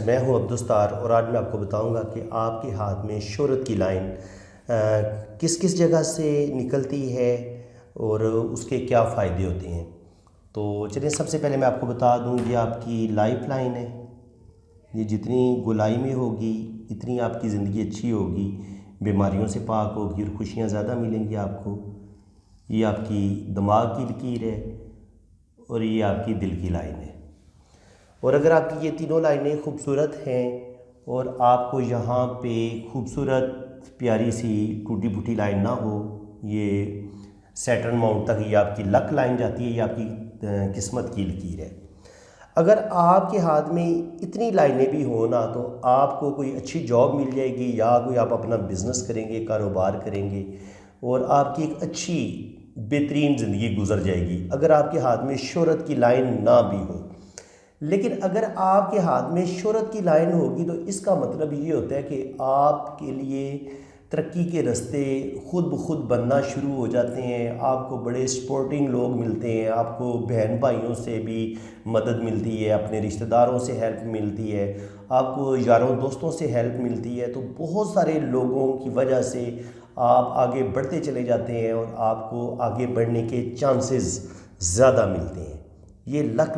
میں ہوں عبدالستار اور آج میں آپ کو بتاؤں گا کہ آپ کے ہاتھ میں شہرت کی لائن کس کس جگہ سے نکلتی ہے اور اس کے کیا فائدے ہوتے ہیں۔ تو چلیے سب سے پہلے میں آپ کو بتا دوں یہ آپ کی لائف لائن ہے۔ یہ جتنی گولائی میں ہوگی اتنی آپ کی زندگی اچھی ہوگی، بیماریوں سے پاک ہوگی اور خوشیاں زیادہ ملیں گی آپ کو۔ یہ آپ کی دماغ کی لکیر ہے اور یہ آپ کی دل کی لائن ہے۔ اور اگر آپ کی یہ تینوں لائنیں خوبصورت ہیں اور آپ کو یہاں پہ خوبصورت پیاری سی ٹوٹی پھوٹی لائن نہ ہو، یہ سیٹرن ماؤنٹ تک یہ آپ کی لک لائن جاتی ہے، یہ آپ کی قسمت کی لکیر ہے۔ اگر آپ کے ہاتھ میں اتنی لائنیں بھی ہوں نا تو آپ کو کوئی اچھی جاب مل جائے گی یا کوئی آپ اپنا بزنس کریں گے، کاروبار کریں گے اور آپ کی ایک اچھی بہترین زندگی گزر جائے گی اگر آپ کے ہاتھ میں شہرت کی لائن نہ بھی ہو۔ لیکن اگر آپ کے ہاتھ میں شہرت کی لائن ہوگی تو اس کا مطلب یہ ہوتا ہے کہ آپ کے لیے ترقی کے راستے خود بخود بننا شروع ہو جاتے ہیں۔ آپ کو بڑے سپورٹنگ لوگ ملتے ہیں، آپ کو بہن بھائیوں سے بھی مدد ملتی ہے، اپنے رشتہ داروں سے ہیلپ ملتی ہے، آپ کو یاروں دوستوں سے ہیلپ ملتی ہے۔ تو بہت سارے لوگوں کی وجہ سے آپ آگے بڑھتے چلے جاتے ہیں اور آپ کو آگے بڑھنے کے چانسز زیادہ ملتے ہیں۔ یہ لک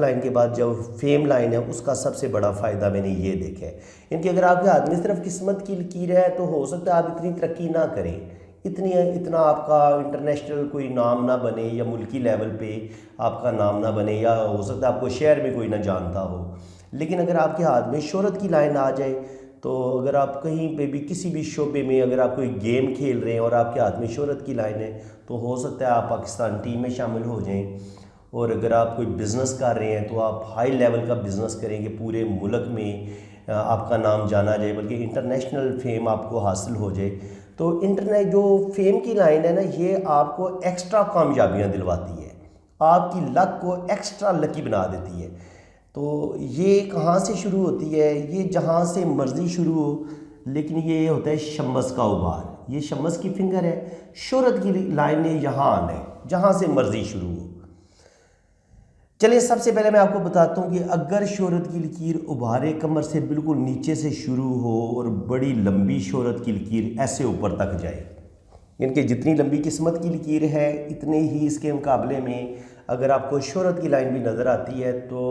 لائن کے بعد جو فیم لائن ہے اس کا سب سے بڑا فائدہ میں نے یہ دیکھا ہے، کہ اگر آپ کے ہاتھ میں صرف قسمت کی لکیر ہے تو ہو سکتا ہے آپ اتنی ترقی نہ کریں، اتنا آپ کا انٹرنیشنل کوئی نام نہ بنے یا ملکی لیول پہ آپ کا نام نہ بنے، یا ہو سکتا ہے آپ کو شہر میں کوئی نہ جانتا ہو۔ لیکن اگر آپ کے ہاتھ میں شہرت کی لائن آ جائے تو اگر آپ کہیں پہ بھی کسی بھی شعبے میں اگر آپ کوئی گیم کھیل رہے ہیں اور آپ کے ہاتھ میں شہرت کی لائن ہے تو ہو سکتا ہے آپ پاکستان ٹیم میں شامل ہو جائیں۔ اور اگر آپ کوئی بزنس کر رہے ہیں تو آپ ہائی لیول کا بزنس کریں گے، پورے ملک میں آپ کا نام جانا جائے، بلکہ انٹرنیشنل فیم آپ کو حاصل ہو جائے۔ تو انٹرنیٹ جو فیم کی لائن ہے نا یہ آپ کو ایکسٹرا کامیابیاں دلواتی ہے، آپ کی لک کو ایکسٹرا لکی بنا دیتی ہے۔ تو یہ کہاں سے شروع ہوتی ہے؟ یہ جہاں سے مرضی شروع ہو، لیکن یہ ہوتا ہے شمس کا ابھار، یہ شمس کی فنگر ہے۔ شہرت کی لائن نے یہاں آنا ہے جہاں سے مرضی شروع ہو۔ چلیے سب سے پہلے میں آپ کو بتاتا ہوں کہ اگر شہرت کی لکیر ابھارے کمر سے بالکل نیچے سے شروع ہو اور بڑی لمبی شہرت کی لکیر ایسے اوپر تک جائے، یعنی کہ جتنی لمبی قسمت کی لکیر ہے اتنے ہی اس کے مقابلے میں اگر آپ کو شہرت کی لائن بھی نظر آتی ہے تو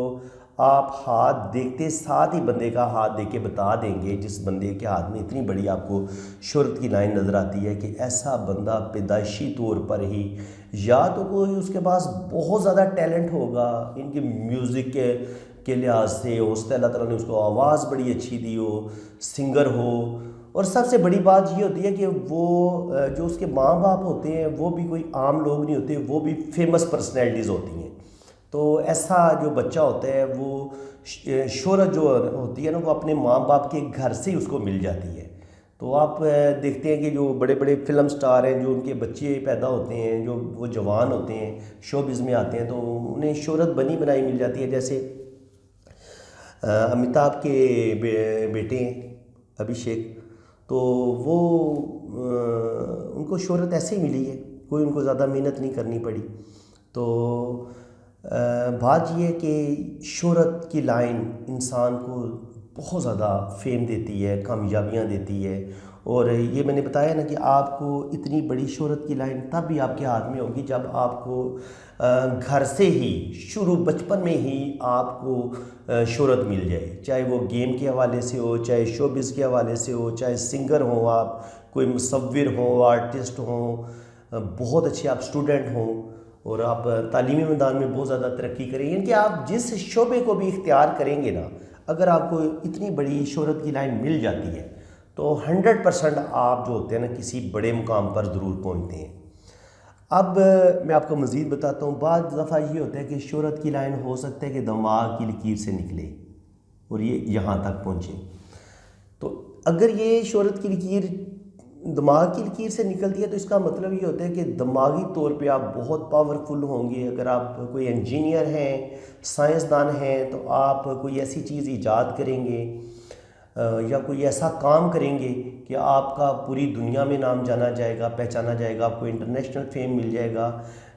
آپ ہاتھ دیکھتے ساتھ ہی بندے کا ہاتھ دیکھ کے بتا دیں گے، جس بندے کے ہاتھ میں اتنی بڑی آپ کو شہرت کی لائن نظر آتی ہے، کہ ایسا بندہ پیدائشی طور پر ہی یا تو کوئی اس کے پاس بہت زیادہ ٹیلنٹ ہوگا ان کے میوزک کے لحاظ سے، ہو سکتا ہے اللہ تعالیٰ نے اس کو آواز بڑی اچھی دی ہو، سنگر ہو، اور سب سے بڑی بات یہ ہوتی ہے کہ وہ جو اس کے ماں باپ ہوتے ہیں وہ بھی کوئی عام لوگ نہیں ہوتے، وہ بھی فیمس پرسنالٹیز ہوتی ہیں۔ تو ایسا جو بچہ ہوتا ہے وہ شہرت جو ہوتی ہے نا وہ اپنے ماں باپ کے گھر سے ہی اس کو مل جاتی ہے۔ تو آپ دیکھتے ہیں کہ جو بڑے بڑے فلم سٹار ہیں جو ان کے بچے پیدا ہوتے ہیں، جو وہ جوان ہوتے ہیں شوبز میں آتے ہیں تو انہیں شہرت بنی بنائی مل جاتی ہے۔ جیسے امیتابھ کے بیٹے ہیں ابھیشیک، تو وہ ان کو شہرت ایسے ہی ملی ہے، کوئی ان کو زیادہ محنت نہیں کرنی پڑی۔ تو بات یہ ہے کہ شہرت کی لائن انسان کو بہت زیادہ فیم دیتی ہے، کامیابیاں دیتی ہے، اور یہ میں نے بتایا نا کہ آپ کو اتنی بڑی شہرت کی لائن تب بھی آپ کے ہاتھ میں ہوگی جب آپ کو گھر سے ہی بچپن میں ہی آپ کو شہرت مل جائے، چاہے وہ گیم کے حوالے سے ہو، چاہے شوبز کے حوالے سے ہو، چاہے سنگر ہوں، آپ کوئی مصور ہوں، آرٹسٹ ہوں، بہت اچھے آپ اسٹوڈنٹ ہوں اور آپ تعلیمی میدان میں بہت زیادہ ترقی کریں، یعنی کہ آپ جس شعبے کو بھی اختیار کریں گے نا، اگر آپ کو اتنی بڑی شہرت کی لائن مل جاتی ہے تو 100% آپ جو ہوتے ہیں نا کسی بڑے مقام پر ضرور پہنچتے ہیں۔ اب میں آپ کو مزید بتاتا ہوں، بعض دفعہ یہ ہوتا ہے کہ شہرت کی لائن ہو سکتا ہے کہ دماغ کی لکیر سے نکلے اور یہ یہاں تک پہنچے۔ تو اگر یہ شہرت کی لکیر دماغ کی لکیر سے نکلتی ہے تو اس کا مطلب یہ ہوتا ہے کہ دماغی طور پہ آپ بہت پاورفل ہوں گے۔ اگر آپ کوئی انجینئر ہیں، سائنسدان ہیں، تو آپ کوئی ایسی چیز ایجاد کریں گے یا کوئی ایسا کام کریں گے کہ آپ کا پوری دنیا میں نام جانا جائے گا، پہچانا جائے گا، آپ کو انٹرنیشنل فیم مل جائے گا،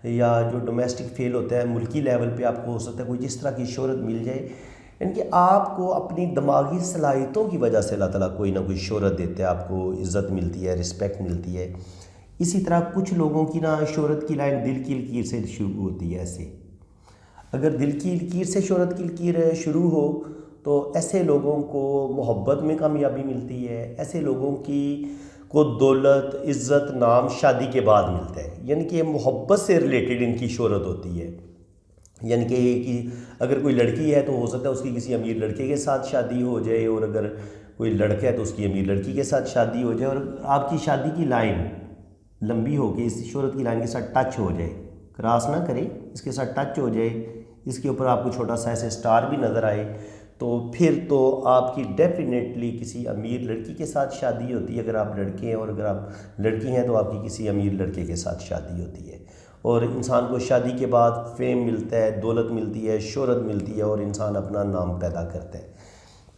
یا جو ڈومیسٹک فیل ہوتا ہے ملکی لیول پہ آپ کو ہو سکتا ہے کوئی اس طرح کی شہرت مل جائے یعنی کہ آپ کو اپنی دماغی صلاحیتوں کی وجہ سے اللہ تعالیٰ کوئی نہ کوئی شہرت دیتا ہے، آپ کو عزت ملتی ہے، رسپیکٹ ملتی ہے۔ اسی طرح کچھ لوگوں کی نا شہرت کی لائن دل کی لکیر سے شروع ہوتی ہے۔ ایسے اگر دل کی لکیر سے شہرت کی لکیر شروع ہو تو ایسے لوگوں کو محبت میں کامیابی ملتی ہے، ایسے لوگوں کو دولت، عزت، نام شادی کے بعد ملتا ہے، یعنی کہ محبت سے ریلیٹڈ ان کی شہرت ہوتی ہے۔ یعنی کہ اگر کوئی لڑکی ہے تو ہو سکتا ہے اس کی کسی امیر لڑکے کے ساتھ شادی ہو جائے، اور اگر کوئی لڑکا ہے تو اس کی امیر لڑکی کے ساتھ شادی ہو جائے، اور آپ کی شادی کی لائن لمبی ہو کے اس شہرت کی لائن کے ساتھ ٹچ ہو جائے، کراس نہ کرے، اس کے ساتھ ٹچ ہو جائے، اس کے اوپر آپ کو چھوٹا سا ایسے سٹار بھی نظر آئے، تو پھر تو آپ کی ڈیفینیٹلی کسی امیر لڑکی کے ساتھ شادی ہوتی ہے اگر آپ لڑکے ہیں، اور اگر آپ لڑکی ہیں تو آپ کی کسی امیر لڑکے کے ساتھ شادی ہوتی ہے۔ اور انسان کو شادی کے بعد فیم ملتا ہے، دولت ملتی ہے، شہرت ملتی ہے، اور انسان اپنا نام پیدا کرتا ہے۔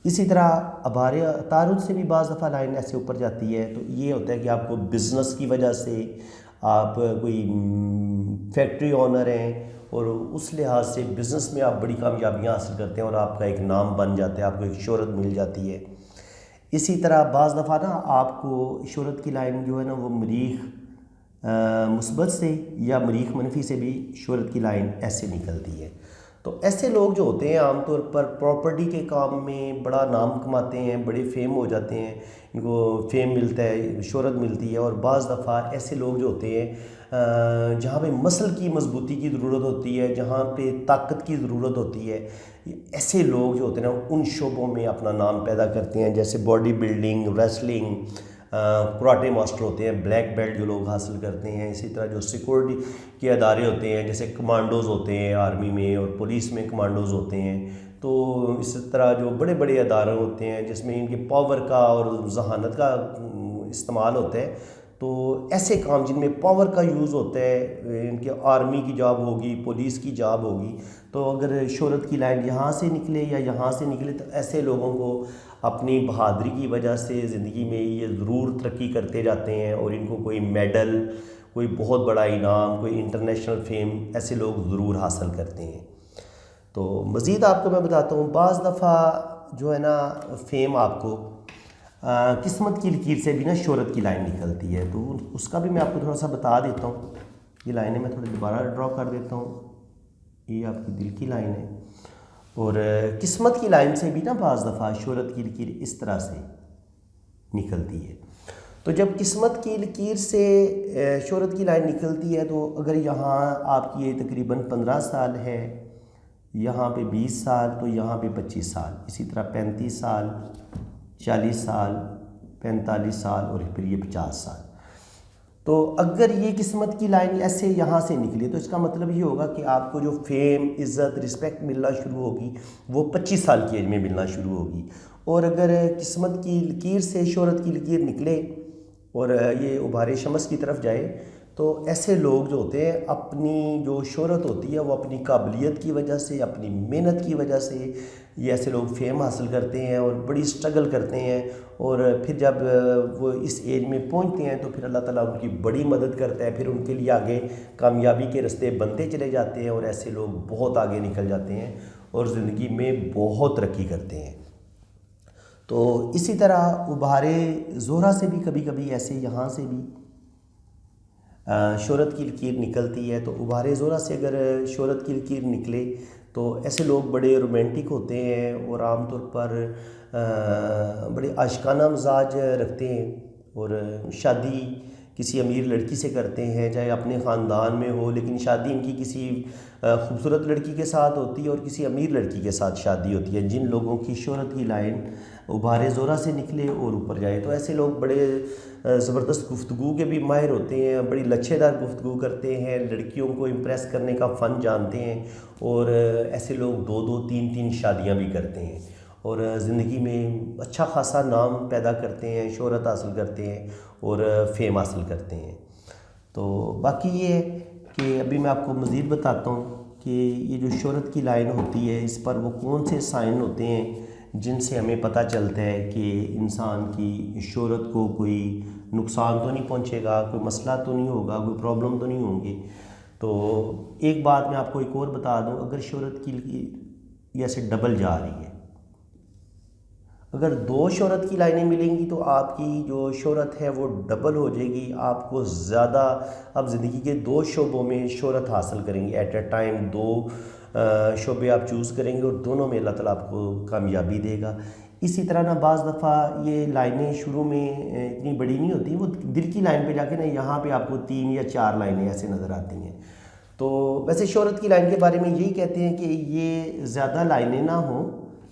اسی طرح ابھار عطارد سے بھی بعض دفعہ لائن ایسے اوپر جاتی ہے، تو یہ ہوتا ہے کہ آپ کو بزنس کی وجہ سے، آپ کوئی فیکٹری آنر ہیں اور اس لحاظ سے بزنس میں آپ بڑی کامیابیاں حاصل کرتے ہیں اور آپ کا ایک نام بن جاتا ہے، آپ کو ایک شہرت مل جاتی ہے۔ اسی طرح بعض دفعہ نا آپ کو شہرت کی لائن جو ہے نا وہ مریخ مثبت سے یا مریخ منفی سے بھی شہرت کی لائن ایسے نکلتی ہے۔ تو ایسے لوگ جو ہوتے ہیں عام طور پر پراپرٹی کے کام میں بڑا نام کماتے ہیں، بڑے فیم ہو جاتے ہیں، ان کو فیم ملتا ہے، شہرت ملتی ہے۔ اور بعض دفعہ ایسے لوگ جو ہوتے ہیں جہاں پہ مسل کی مضبوطی کی ضرورت ہوتی ہے، جہاں پہ طاقت کی ضرورت ہوتی ہے، ایسے لوگ جو ہوتے ہیں نا ان شعبوں میں اپنا نام پیدا کرتے ہیں، جیسے body building, wrestling, karate master ہوتے ہیں، بلیک بیلٹ جو لوگ حاصل کرتے ہیں۔ اسی طرح جو سیکورٹی کے ادارے ہوتے ہیں، جیسے کمانڈوز ہوتے ہیں آرمی میں، اور پولیس میں کمانڈوز ہوتے ہیں، تو اس طرح جو بڑے بڑے ادارے ہوتے ہیں جس میں ان کے پاور کا اور ذہانت کا استعمال ہوتا ہے، تو ایسے کام جن میں پاور کا یوز ہوتا ہے، ان کے آرمی کی جاب ہوگی، پولیس کی جاب ہوگی، تو اگر شہرت کی لائن یہاں سے نکلے یا یہاں سے نکلے تو ایسے لوگوں کو اپنی بہادری کی وجہ سے زندگی میں یہ ضرور ترقی کرتے جاتے ہیں، اور ان کو کوئی میڈل، کوئی بہت بڑا انعام، کوئی انٹرنیشنل فیم ایسے لوگ ضرور حاصل کرتے ہیں۔ تو مزید آپ کو میں بتاتا ہوں، بعض دفعہ جو ہے نا فیم آپ کو قسمت کی لکیر سے بھی نا شہرت کی لائن نکلتی ہے، تو اس کا بھی میں آپ کو تھوڑا سا بتا دیتا ہوں۔ یہ لائنیں میں تھوڑی دوبارہ ڈرا کر دیتا ہوں، یہ آپ کی دل کی لائن ہے، اور قسمت کی لائن سے بھی نا بعض دفعہ شہرت کی لکیر اس طرح سے نکلتی ہے۔ تو جب قسمت کی لکیر سے شہرت کی لائن نکلتی ہے، تو اگر یہاں آپ کی تقریباً 15 سال ہے، یہاں پہ 20 سال، تو یہاں پہ 25 سال، اسی طرح 35 سال، 40 سال، 45 سال، اور پھر یہ 50 سال۔ تو اگر یہ قسمت کی لائن ایسے یہاں سے نکلی تو اس کا مطلب یہ ہوگا کہ آپ کو جو فیم، عزت، رسپیکٹ ملنا شروع ہوگی وہ 25 سال کی ایج میں ملنا شروع ہوگی۔ اور اگر قسمت کی لکیر سے شہرت کی لکیر نکلے اور یہ ابھارے شمس کی طرف جائے، تو ایسے لوگ جو ہوتے ہیں اپنی جو شہرت ہوتی ہے وہ اپنی قابلیت کی وجہ سے، اپنی محنت کی وجہ سے، یہ ایسے لوگ فیم حاصل کرتے ہیں اور بڑی سٹرگل کرتے ہیں، اور پھر جب وہ اس ایج میں پہنچتے ہیں تو پھر اللہ تعالیٰ ان کی بڑی مدد کرتا ہے، پھر ان کے لیے آگے کامیابی کے رستے بنتے چلے جاتے ہیں، اور ایسے لوگ بہت آگے نکل جاتے ہیں اور زندگی میں بہت ترقی کرتے ہیں۔ تو اسی طرح ابھارے زہرہ سے بھی کبھی کبھی ایسے یہاں سے بھی شہرت کی لکیر نکلتی ہے۔ تو ابھارے زہرہ سے اگر شہرت کی لکیر نکلے تو ایسے لوگ بڑے رومانٹک ہوتے ہیں اور عام طور پر بڑے عاشقانہ مزاج رکھتے ہیں، اور شادی کسی امیر لڑکی سے کرتے ہیں، چاہے اپنے خاندان میں ہو، لیکن شادی ان کی کسی خوبصورت لڑکی کے ساتھ ہوتی ہے اور کسی امیر لڑکی کے ساتھ شادی ہوتی ہے۔ جن لوگوں کی شہرت کی لائن ابھارے زہرہ سے نکلے اور اوپر جائے، تو ایسے لوگ بڑے زبردست گفتگو کے بھی ماہر ہوتے ہیں، بڑی لچھے دار گفتگو کرتے ہیں، لڑکیوں کو امپریس کرنے کا فن جانتے ہیں، اور ایسے لوگ 2 3 شادیاں بھی کرتے ہیں، اور زندگی میں اچھا خاصا نام پیدا کرتے ہیں، شہرت حاصل کرتے ہیں اور فیم حاصل کرتے ہیں۔ تو باقی یہ ہے کہ ابھی میں آپ کو مزید بتاتا ہوں کہ یہ جو شہرت کی لائن ہوتی ہے اس پر وہ کون سے سائن ہوتے ہیں جن سے ہمیں پتہ چلتا ہے کہ انسان کی شہرت کو کوئی نقصان تو نہیں پہنچے گا، کوئی مسئلہ تو نہیں ہوگا، کوئی پرابلم تو نہیں ہوں گی۔ تو ایک بات میں آپ کو ایک اور بتا دوں، اگر شہرت کی یہ ایسے ڈبل جا رہی ہے، اگر 2 شہرت کی لائنیں ملیں گی تو آپ کی جو شہرت ہے وہ ڈبل ہو جائے گی، آپ کو زیادہ، آپ زندگی کے 2 شعبوں میں شہرت حاصل کریں گے، ایٹ اے ٹائم 2 شعبے آپ چوز کریں گے اور دونوں میں اللہ تعالیٰ آپ کو کامیابی دے گا۔ اسی طرح نا بعض دفعہ یہ لائنیں شروع میں اتنی بڑی نہیں ہوتی، وہ دل کی لائن پہ جا کے نا یہاں پہ آپ کو 3 یا 4 لائنیں ایسے نظر آتی ہیں۔ تو ویسے شہرت کی لائن کے بارے میں یہی کہتے ہیں کہ یہ زیادہ لائنیں نہ ہوں،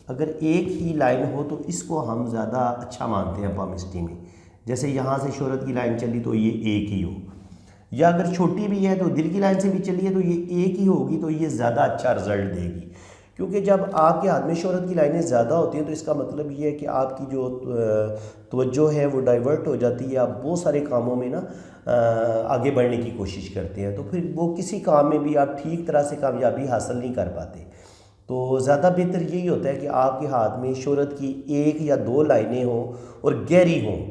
اگر ایک ہی لائن ہو تو اس کو ہم زیادہ اچھا مانتے ہیں پامسٹری میں، جیسے یہاں سے شہرت کی لائن چلی تو یہ ایک ہی ہو، یا اگر چھوٹی بھی ہے تو دل کی لائن سے بھی چلی ہے تو یہ ایک ہی ہوگی تو یہ زیادہ اچھا رزلٹ دے گی، کیونکہ جب آپ کے ہاتھ میں شہرت کی لائنیں زیادہ ہوتی ہیں تو اس کا مطلب یہ ہے کہ آپ کی جو توجہ ہے وہ ڈائیورٹ ہو جاتی ہے، آپ بہت سارے کاموں میں نا آگے بڑھنے کی کوشش کرتے ہیں، تو پھر وہ کسی کام میں بھی آپ ٹھیک طرح سے کامیابی حاصل نہیں کر پاتے۔ تو زیادہ بہتر یہی ہوتا ہے کہ آپ کے ہاتھ میں شہرت کی 1 یا 2 لائنیں ہوں اور گہری ہوں،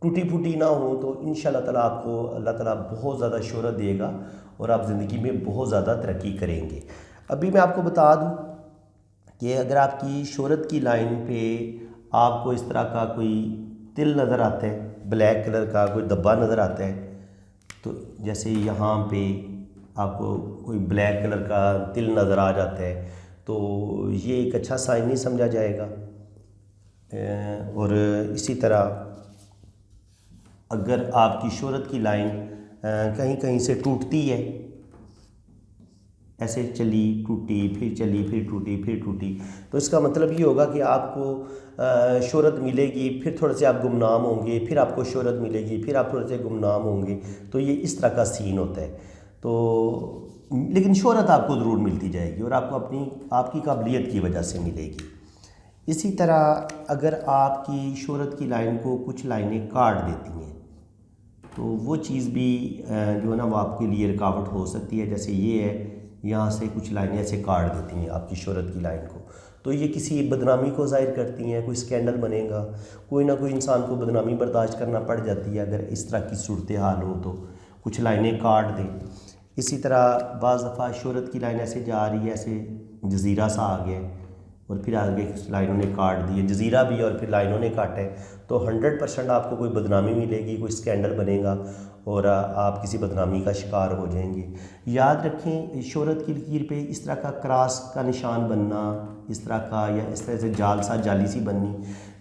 ٹوٹی پھوٹی نہ ہوں، تو انشاءاللہ تعالیٰ آپ کو اللہ تعالیٰ بہت زیادہ شہرت دے گا اور آپ زندگی میں بہت زیادہ ترقی کریں گے۔ ابھی میں آپ کو بتا دوں کہ اگر آپ کی شہرت کی لائن پہ آپ کو اس طرح کا کوئی تل نظر آتا ہے، بلیک کلر کا کوئی دبا نظر آتا ہے، تو جیسے یہاں پہ آپ کو کوئی بلیک کلر کا تل نظر آ جاتا ہے تو یہ ایک اچھا سائن نہیں سمجھا جائے گا۔ اور اسی طرح اگر آپ کی شہرت کی لائن کہیں کہیں سے ٹوٹتی ہے، ایسے چلی ٹوٹی پھر چلی پھر ٹوٹی پھر ٹوٹی، تو اس کا مطلب یہ ہوگا کہ آپ کو شہرت ملے گی، پھر تھوڑے سے آپ گمنام ہوں گے، پھر آپ کو شہرت ملے گی، پھر آپ تھوڑے سے گمنام ہوں گے، تو یہ اس طرح کا سین ہوتا ہے۔ تو لیکن شہرت آپ کو ضرور ملتی جائے گی اور آپ کو آپ کی قابلیت کی وجہ سے ملے گی۔ اسی طرح اگر آپ کی شہرت کی لائن کو کچھ لائنیں کاٹ دیتی ہیں تو وہ چیز بھی جو ہے نا وہ آپ کے لیے رکاوٹ ہو سکتی ہے، جیسے یہ ہے یہاں سے کچھ لائنیں ایسے کاٹ دیتی ہیں آپ کی شہرت کی لائن کو، تو یہ کسی بدنامی کو ظاہر کرتی ہیں، کوئی سکینڈل بنے گا، کوئی نہ کوئی انسان کو بدنامی برداشت کرنا پڑ جاتی ہے اگر اس طرح کی صورتحال ہو تو کچھ لائنیں کاٹ دیں۔ اسی طرح بعض دفعہ شہرت کی لائن ایسے جا رہی ہے، ایسے جزیرہ سا آ گیا اور پھر آگے لائنوں نے کاٹ دی، جزیرہ بھی اور پھر لائنوں نے کاٹا ہے، تو 100% آپ کو کوئی بدنامی ملے گی، کوئی سکینڈل بنے گا اور آپ کسی بدنامی کا شکار ہو جائیں گے۔ یاد رکھیں شہرت کی لکیر پہ اس طرح کا کراس کا نشان بننا، اس طرح کا یا اس طرح سے جالی سی بننی،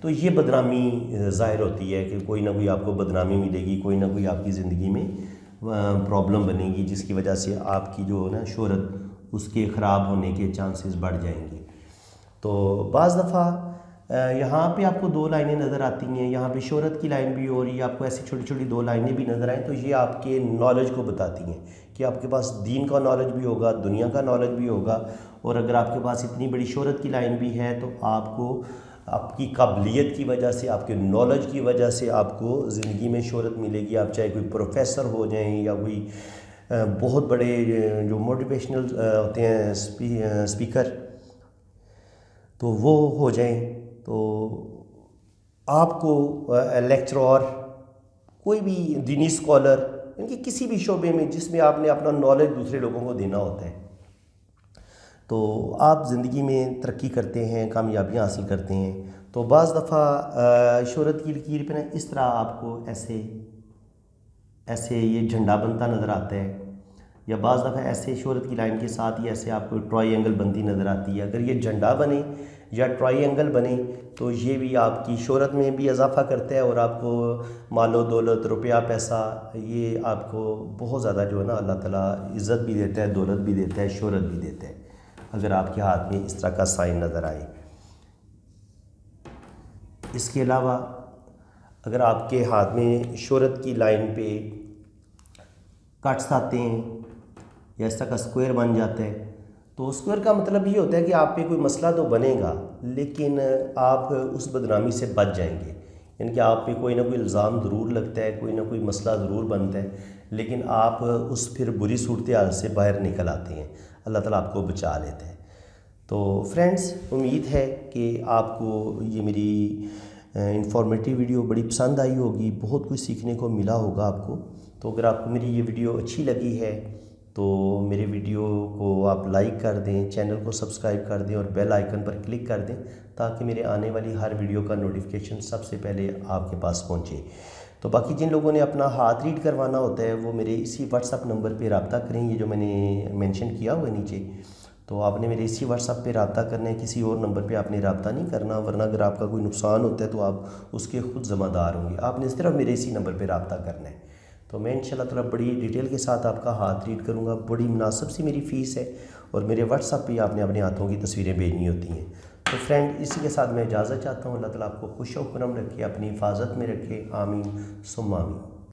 تو یہ بدنامی ظاہر ہوتی ہے کہ کوئی نہ کوئی آپ کو بدنامی ملے گی، کوئی نہ کوئی آپ کی زندگی میں پرابلم بنے گی جس کی وجہ سے آپ کی جو نا شہرت اس کے خراب ہونے کے چانسز بڑھ جائیں گے۔ تو بعض دفعہ یہاں پہ آپ کو 2 لائنیں نظر آتی ہیں، یہاں پہ شہرت کی لائن بھی ہو رہی ہے، آپ کو ایسی چھوٹی چھوٹی 2 لائنیں بھی نظر آئیں، تو یہ آپ کے نالج کو بتاتی ہیں کہ آپ کے پاس دین کا نالج بھی ہوگا، دنیا کا نالج بھی ہوگا، اور اگر آپ کے پاس اتنی بڑی شہرت کی لائن بھی ہے تو آپ کو آپ کی قابلیت کی وجہ سے، آپ کے نالج کی وجہ سے آپ کو زندگی میں شہرت ملے گی۔ آپ چاہے کوئی پروفیسر ہو جائیں یا کوئی بہت بڑے جو موٹیویشنل ہوتے ہیں اسپیکر، تو وہ ہو جائیں، تو آپ کو لیکچرار، کوئی بھی دینی اسکالر، یعنی کہ کسی بھی شعبے میں جس میں آپ نے اپنا نالج دوسرے لوگوں کو دینا ہوتا ہے، تو آپ زندگی میں ترقی کرتے ہیں، کامیابیاں حاصل کرتے ہیں۔ تو بعض دفعہ شہرت کی لکیر پہ نا اس طرح آپ کو ایسے یہ جھنڈا بنتا نظر آتا ہے، یا بعض دفعہ ایسے شہرت کی لائن کے ساتھ ہی ایسے آپ کو ٹرائی اینگل بنتی نظر آتی ہے۔ اگر یہ جھنڈا بنے یا ٹرائی اینگل بنے تو یہ بھی آپ کی شہرت میں بھی اضافہ کرتا ہے اور آپ کو مال و دولت، روپیہ پیسہ، یہ آپ کو بہت زیادہ جو ہے نا اللہ تعالیٰ عزت بھی دیتا ہے، دولت بھی دیتا ہے، شہرت بھی دیتا ہے اگر آپ کے ہاتھ میں اس طرح کا سائن نظر آئے۔ اس کے علاوہ اگر آپ کے ہاتھ میں شہرت کی لائن پہ کٹس آتے ہیں یا اس طرح کا اسکوائر بن جاتا ہے، تو اسکوائر کا مطلب یہ ہوتا ہے کہ آپ پہ کوئی مسئلہ تو بنے گا لیکن آپ اس بدنامی سے بچ جائیں گے، یعنی کہ آپ پہ کوئی نہ کوئی الزام ضرور لگتا ہے، کوئی نہ کوئی مسئلہ ضرور بنتا ہے، لیکن آپ اس پھر بری صورتحال سے باہر نکل آتے ہیں، اللہ تعالیٰ آپ کو بچا لیتے ہیں۔ تو فرینڈز، امید ہے کہ آپ کو یہ میری انفارمیٹیو ویڈیو بڑی پسند آئی ہوگی، بہت کچھ سیکھنے کو ملا ہوگا آپ کو۔ تو اگر آپ کو میری یہ ویڈیو اچھی لگی ہے تو میرے ویڈیو کو آپ لائک کر دیں، چینل کو سبسکرائب کر دیں اور بیل آئیکن پر کلک کر دیں تاکہ میرے آنے والی ہر ویڈیو کا نوٹیفیکیشن سب سے پہلے آپ کے پاس پہنچے۔ تو باقی جن لوگوں نے اپنا ہاتھ ریڈ کروانا ہوتا ہے وہ میرے اسی واٹس ایپ نمبر پہ رابطہ کریں، یہ جو میں نے مینشن کیا ہوا ہے نیچے، تو آپ نے میرے اسی واٹس ایپ پہ رابطہ کرنا ہے، کسی اور نمبر پہ آپ نے رابطہ نہیں کرنا، ورنہ اگر آپ کا کوئی نقصان ہوتا ہے تو آپ اس کے خود ذمہ دار ہوں گے۔ آپ نے صرف میرے اسی نمبر پہ رابطہ کرنا ہے، تو میں انشاءاللہ تعالیٰ بڑی ڈیٹیل کے ساتھ آپ کا ہاتھ ریڈ کروں گا۔ بڑی مناسب سی میری فیس ہے اور میرے واٹس ایپ پہ آپ نے اپنے ہاتھوں کی تصویریں بھیجنی ہوتی ہیں۔ تو فرینڈ، اسی کے ساتھ میں اجازت چاہتا ہوں۔ اللہ تعالیٰ آپ کو خوش و خرم رکھے، اپنی حفاظت میں رکھے، آمین ثم آمین۔